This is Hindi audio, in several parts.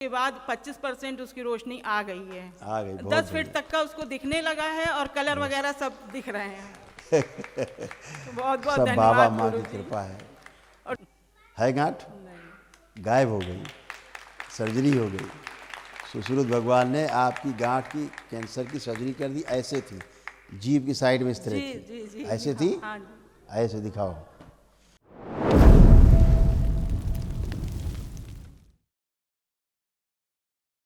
के बाद 25% उसकी रोशनी आ गई है। आ गई, बहुत 10 फीट तक का उसको दिखने लगा है और कलर वगैरह सब दिख रहे हैं। तो बहुत बहुत सब बाबा धन्यवाद माँ की गुरुजी। कृपा है। और है गांठ गायब हो गई, सर्जरी हो गई। सुश्रुत भगवान ने आपकी गांठ की कैंसर की सर्जरी कर दी। ऐसे थी, जीभ की साइड में इस तरह जी थी, जी जी ऐसे जी, थी, हाँ जी। ऐसे दिखाओ।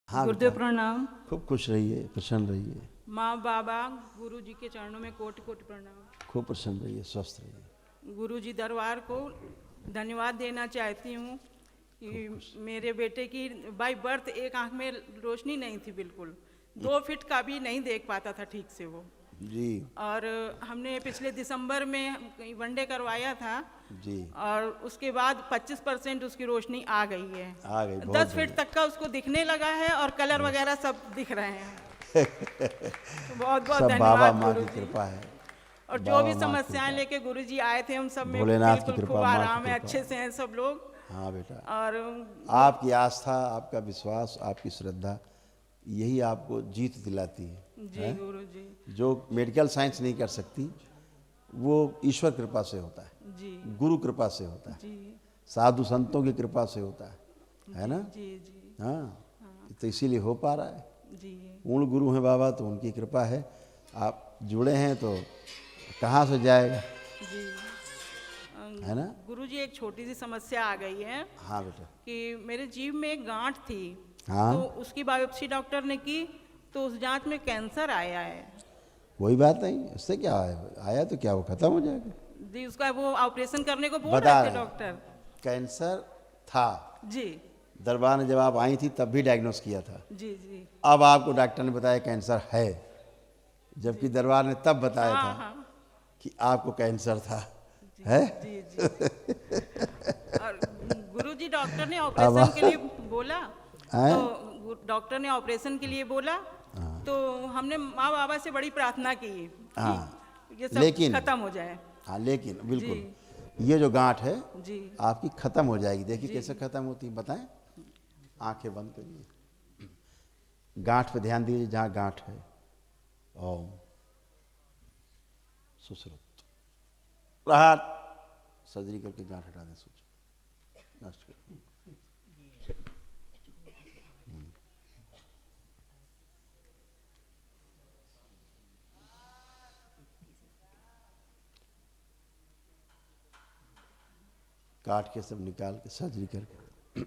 हाँ गुरुदेव बेटा, प्रणाम। खूब खुश रहिए, प्रसन्न रहिए, माँ बाबा गुरु जी के चरणों में कोटि कोटि प्रणाम। खूब प्रसन्न रहिए, स्वस्थ रहिए। गुरु जी दरबार को धन्यवाद देना चाहती हूँ कि मेरे बेटे की बाई बर्थ एक आंख में रोशनी नहीं थी, बिल्कुल 2 फीट का भी नहीं देख पाता था ठीक से वो। जी और हमने पिछले दिसंबर में वनडे करवाया था जी, और उसके बाद 25% उसकी रोशनी आ गई है। आ गई, बहुत 10 फीट तक का उसको दिखने लगा है और कलर वगैरह सब दिख रहे हैं। तो बहुत बहुत सब बाबा धन्यवाद माँ की गुरुजी। कृपा है। और जो बाबा भी माँ की समस्याएं कृपा, लेके गुरुजी आए थे हम सब में भोलेनाथ की बिल्कुल खूब कृपा, माँ की आराम है, कृपा। अच्छे से हैं सब लोग। हाँ बेटा, और आपकी आस्था, आपका विश्वास, आपकी श्रद्धा, यही आपको जीत दिलाती जी है? गुरुजी। जो मेडिकल साइंस नहीं कर सकती, वो ईश्वर कृपा से होता है, जी गुरु कृपा से होता है, जी साधु संतों की कृपा से होता है ना? जी जी हाँ, तो इसीलिए हो पा रहा है। जी पूर्ण गुरु हैं बाबा, तो उनकी कृपा है। आप जुड़े हैं तो कहाँ से जाएगा, जी। है ना? गुरुजी एक छोटी सी समस्या आ गई है हाँ बेटा, कि मेरे जीभ में एक गांठ थी, हाँ, तो उसकी बायोप्सी डॉक्टर ने की तो उस जांच में कैंसर आया है। कोई बात नहीं, उससे क्या आया, आया तो क्या वो खत्म हो जाएगा। जी, उसका वो ऑपरेशन करने को बोल बता रहे थे रहे हैं, डॉक्टर। कैंसर था, जी दरबार ने जब आप आई थी तब भी डायग्नोस किया था। जी जी अब आपको डॉक्टर ने बताया कैंसर है, जबकि दरबार ने तब बताया था हाँ हाँ कि आपको कैंसर था। जी है जी जी जी। और गुरुजी डॉक्टर ने अब ऑपरेशन के लिए बोला, हैं? तो डॉक्टर ने ऑपरेशन के लिए बोला, तो हमने माँ बाबा से बड़ी प्रार्थना की कि हाँ, ये सब लेकिन खत्म हो जाए। हाँ, लेकिन बिल्कुल जी ये जो गांठ है जी आपकी खत्म हो जाएगी। देखिए जी। कैसे खत्म होती है, बताएं। आंखें बंद करिए, गांठ पे ध्यान दीजिए, जहाँ गांठ है। ओम सुश्रुत प्रहार, सर्जरी करके गांठ हटा दें, सोच नष्ट कर। काट के सब निकाल के सर्जरी करके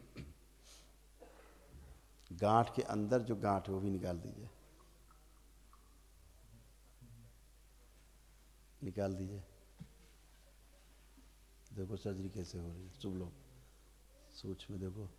गांठ के अंदर जो गांठ है वो भी निकाल दीजिए, निकाल दीजिए। देखो सर्जरी कैसे हो रही है, शुभ लोग सूक्ष्म देखो।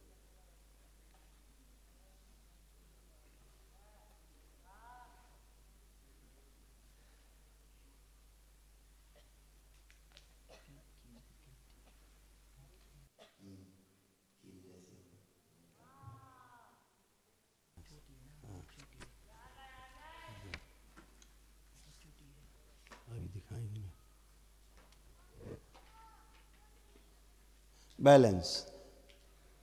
अभी दिखाएंगे ना। बैलेंस,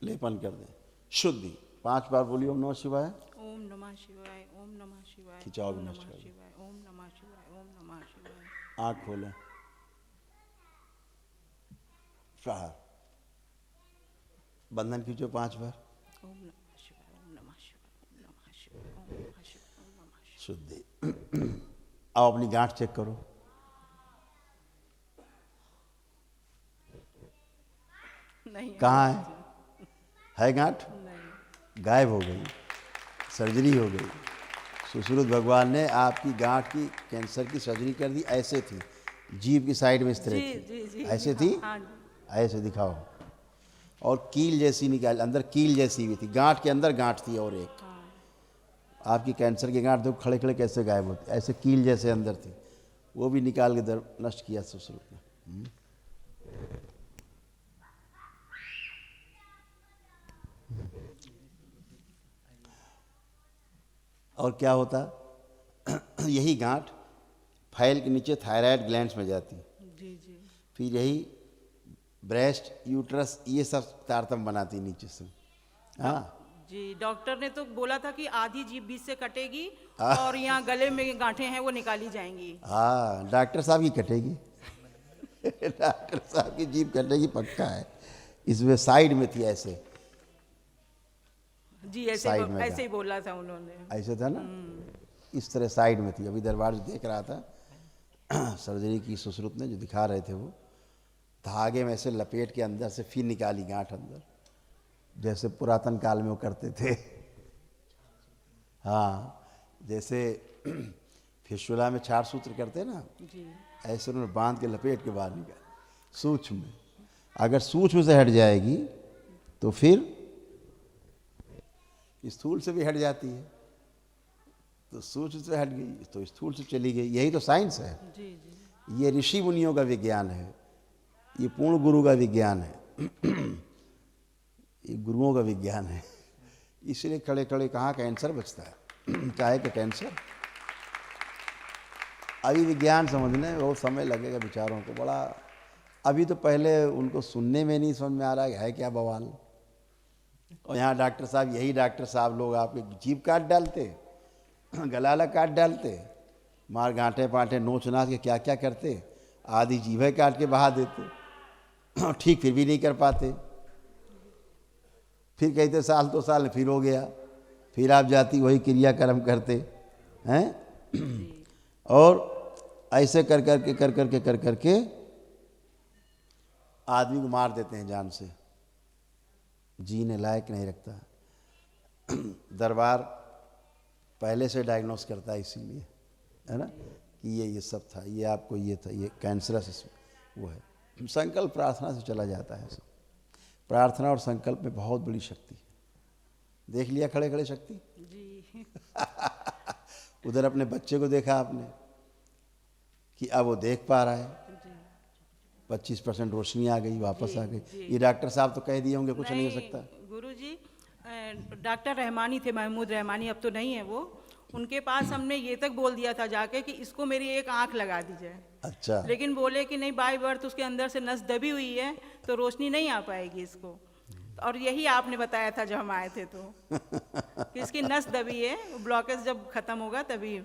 लेपन कर दें, शुद्धि 5 बार बोलिए ओम नमः शिवाय। ओम नमः शिवाय, ओम नमः शिवाय, खिंचाव ओम भी नष्ट नमः कर दो। शिवाय, ओम नमः शिवाय, ओम नमः शिवाय। आँख खोलें, प्रहार, बंधन खींचो 5 बार, ओम नमः शिवाय, ओम नमः शिवाय, ओम नमः शिवाय, ओम नमः शिवाय, ओम नमः शिवाय। शुद्धि। आओ अपनी गांठ चेक करो, नहीं कहाँ है गांठ? नहीं। गायब हो गई, सर्जरी हो गई। सुश्रुत भगवान ने आपकी गांठ की कैंसर की सर्जरी कर दी। ऐसे थी, जीभ की साइड में इस तरह जी थी, जी जी ऐसे हाँ, थी, हाँ जी। ऐसे दिखाओ। और कील जैसी निकाल, अंदर कील जैसी भी थी, गांठ के अंदर गांठ थी। और एक हाँ आपकी कैंसर की गांठ देखो खड़े खड़े कैसे गायब होती, ऐसे कील जैसे अंदर थी, वो भी निकाल के दर नष्ट किया सुश्रुत ने। और क्या होता, यही गांठ फाइल के नीचे थायराइड ग्लैंड्स में जाती, जी जी फिर यही ब्रेस्ट, यूट्रस, ये सब तारतम बनाती नीचे से। हाँ, जी, डॉक्टर ने तो बोला था कि आधी जीभ बीच से कटेगी और यहाँ गले में गांठें हैं वो निकाली जाएंगी। हाँ, डॉक्टर साहब की कटेगी। डॉक्टर साहब की जीभ कटेगी पक्का है। इसमें साइड में थी ऐसे, जी ऐसे साइड में ऐसे ही बोला था उन्होंने। ऐसे था ना, इस तरह साइड में थी। अभी दरबार से देख रहा था सर्जरी की सुश्रुत ने जो दिखा रहे थे, वो धागे में से लपेट के अंदर से फिर निकाली गांठ अंदर, जैसे पुरातन काल में वो करते थे। हाँ, जैसे फिशुला में 4 सूत्र करते ना, जी ऐसे उन्होंने बांध के लपेट के बाहर निकाल। सूक्ष्म में, अगर सूक्ष्म से हट जाएगी तो फिर स्थूल से भी हट जाती है, तो सूक्ष्म से हट गई तो स्थूल से चली गई। यही तो साइंस है। जी जी ये ऋषि मुनियों का विज्ञान है, ये पूर्ण गुरु का विज्ञान है, ये गुरुओं का विज्ञान है। इसलिए खड़े खड़े कहाँ कैंसर बचता है। चाहे कि कैंसर अभी विज्ञान समझने में बहुत समय लगेगा बेचारों को बड़ा। अभी तो पहले उनको सुनने में नहीं समझ में आ रहा है क्या बवाल। और यहाँ डॉक्टर साहब, यही डॉक्टर साहब लोग आपके जीभ काट डालते, गलाला काट डालते, मार गांठे पांठे नोच नाच के क्या क्या करते, आधी जीभें काट के बहा देते। ठीक फिर भी नहीं कर पाते। फिर कहते साल 2 साल फिर हो गया, फिर आप जाती वही क्रियाक्रम करते हैं। और ऐसे कर करके आदमी को मार देते हैं जान से, जीने लायक नहीं रखता। दरबार पहले से डायग्नोस करता है, इसीलिए है ना कि ये सब था, ये आपको ये था, ये कैंसरस वो है। संकल्प प्रार्थना से चला जाता है सब। प्रार्थना और संकल्प में बहुत बड़ी शक्ति है। देख लिया खड़े खड़े शक्ति। जी उधर अपने बच्चे को देखा आपने कि अब वो देख पा रहा है, 25% रोशनी आ गई, वापस आ गई। ये डॉक्टर साहब तो कह दिए होंगे कुछ नहीं हो सकता। गुरुजी, डॉक्टर रहमानी थे, महमूद रहमानी, अब तो नहीं है वो। उनके पास हमने ये तक बोल दिया था जाके कि इसको मेरी एक आंख लगा दी जाए। अच्छा। लेकिन बोले कि नहीं, बाय बर्थ उसके अंदर से नस दबी हुई है तो रोशनी नहीं आ पाएगी इसको। और यही आपने बताया था जब हम आए थे तो कि इसकी नस दबी है, ब्लॉकेज जब खत्म होगा तभी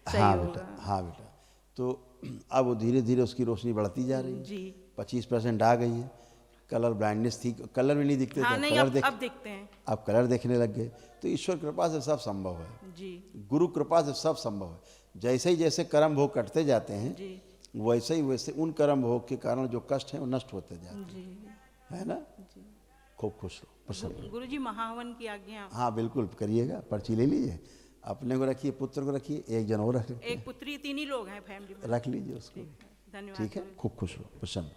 सही होगा। हाँ बेटा, तो अब वो धीरे धीरे उसकी रोशनी बढ़ती जा रही है जी। 25% आ गई है। कलर ब्लाइंडनेस थी, कलर भी नहीं दिखते हाँ, थे, नहीं, कलर अब दिखते हैं। अब कलर देखने लग गए। तो ईश्वर कृपा से सब संभव है जी गुरु कृपा से सब संभव है। जैसे ही जैसे कर्म भोग कटते जाते हैं, जी वैसे ही वैसे उन कर्म भोग के कारण जो कष्ट हैं वो नष्ट होते जाते हैं, जी है ना। खूब खुश रहो, प्रसन्न रहो। गुरुजी, महावन की आज्ञा। हाँ बिल्कुल करिएगा, पर्ची ले लीजिए, अपने को रखिए, पुत्र को रखिए, एक जन और रख एक पुत्री, 3 ही लोग हैं फैमिली में। रख लीजिए उसको। धन्यवाद। ठीक है, खूब खुश रहो, प्रसन्न।